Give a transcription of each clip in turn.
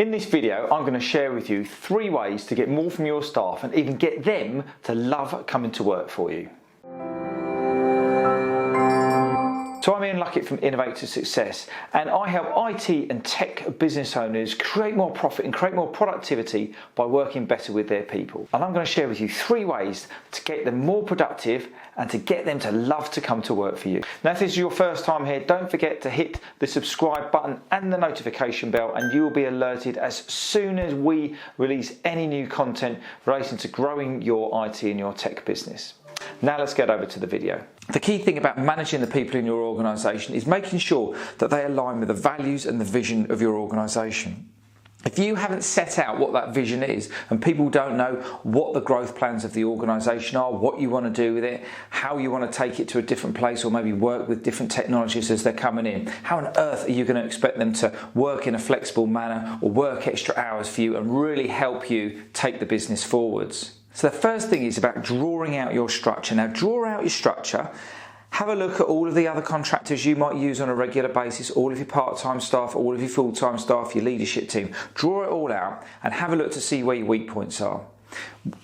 In this video, I'm going to share with you 3 ways to get more from your staff and even get them to love coming to work for you. So I'm Ian Luckett from Innovate to Success, and I help IT and tech business owners create more profit and create more productivity by working better with their people. And I'm going to share with you 3 ways to get them more productive and to get them to love to come to work for you. Now, if this is your first time here, don't forget to hit the subscribe button and the notification bell, and you will be alerted as soon as we release any new content relating to growing your IT and your tech business. Now let's get over to the video. The key thing about managing the people in your organisation is making sure that they align with the values and the vision of your organisation. If you haven't set out what that vision is and people don't know what the growth plans of the organisation are, what you want to do with it, how you want to take it to a different place or maybe work with different technologies as they're coming in, how on earth are you going to expect them to work in a flexible manner or work extra hours for you and really help you take the business forwards? So the first thing is about drawing out your structure. Now, draw out your structure. Have a look at all of the other contractors you might use on a regular basis, all of your part-time staff, all of your full-time staff, your leadership team. Draw it all out and have a look to see where your weak points are.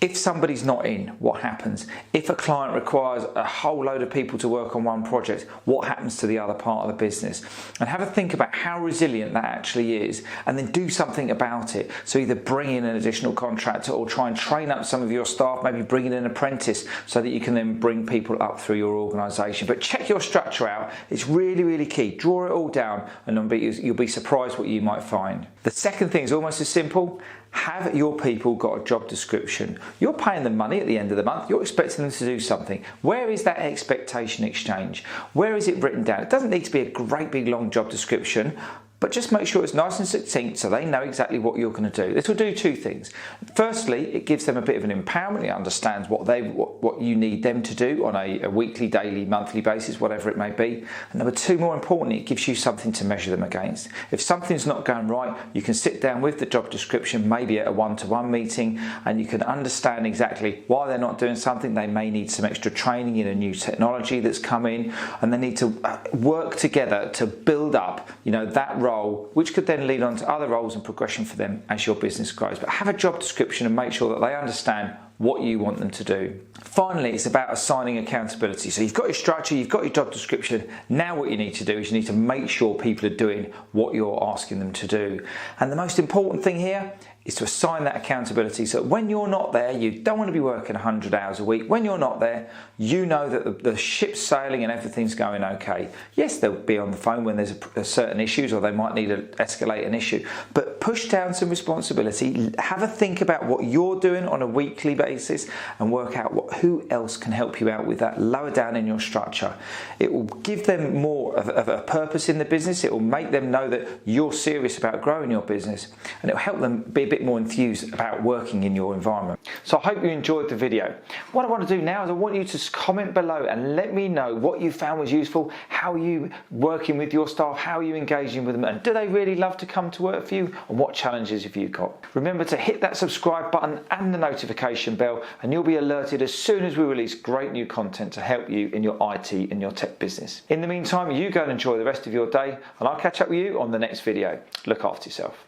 If somebody's not in, what happens? If a client requires a whole load of people to work on one project, what happens to the other part of the business? And have a think about how resilient that actually is, and then do something about it. So either bring in an additional contractor or try and train up some of your staff, maybe bring in an apprentice so that you can then bring people up through your organisation. But check your structure out. It's really, really key. Draw it all down and you'll be surprised what you might find. The second thing is almost as simple. Have your people got a job description? You're paying them money at the end of the month. You're expecting them to do something. Where is that expectation exchange? Where is it written down? It doesn't need to be a great big long job description, but just make sure it's nice and succinct so they know exactly what you're going to do. This will do 2 things. Firstly, it gives them a bit of an empowerment. It understands what you need them to do on a weekly, daily, monthly basis, whatever it may be. And number 2, more importantly, it gives you something to measure them against. If something's not going right, you can sit down with the job description, maybe at a one-to-one meeting, and you can understand exactly why they're not doing something. They may need some extra training in a new technology that's come in, and they need to work together to build up, that role, which could then lead on to other roles and progression for them as your business grows. But have a job description and make sure that they understand what you want them to do. Finally, it's about assigning accountability. So you've got your structure, you've got your job description. Now what you need to do is you need to make sure people are doing what you're asking them to do. And the most important thing here is to assign that accountability so that when you're not there, you don't want to be working 100 hours a week. When you're not there, you know that the ship's sailing and everything's going okay. Yes, they'll be on the phone when there's certain issues or they might need to escalate an issue, but push down some responsibility, have a think about what you're doing on a weekly basis and work out who else can help you out with that lower down in your structure. It will give them more of a purpose in the business. It will make them know that you're serious about growing your business, and it will help them be a bit more enthused about working in your environment. So I hope you enjoyed the video. What I want to do now is I want you to comment below and let me know what you found was useful, how are you working with your staff, how are you engaging with them, and do they really love to come to work for you, and what challenges have you got? Remember to hit that subscribe button and the notification bell, and you'll be alerted as soon as we release great new content to help you in your IT and your tech business. In the meantime, you go and enjoy the rest of your day, and I'll catch up with you on the next video. Look after yourself.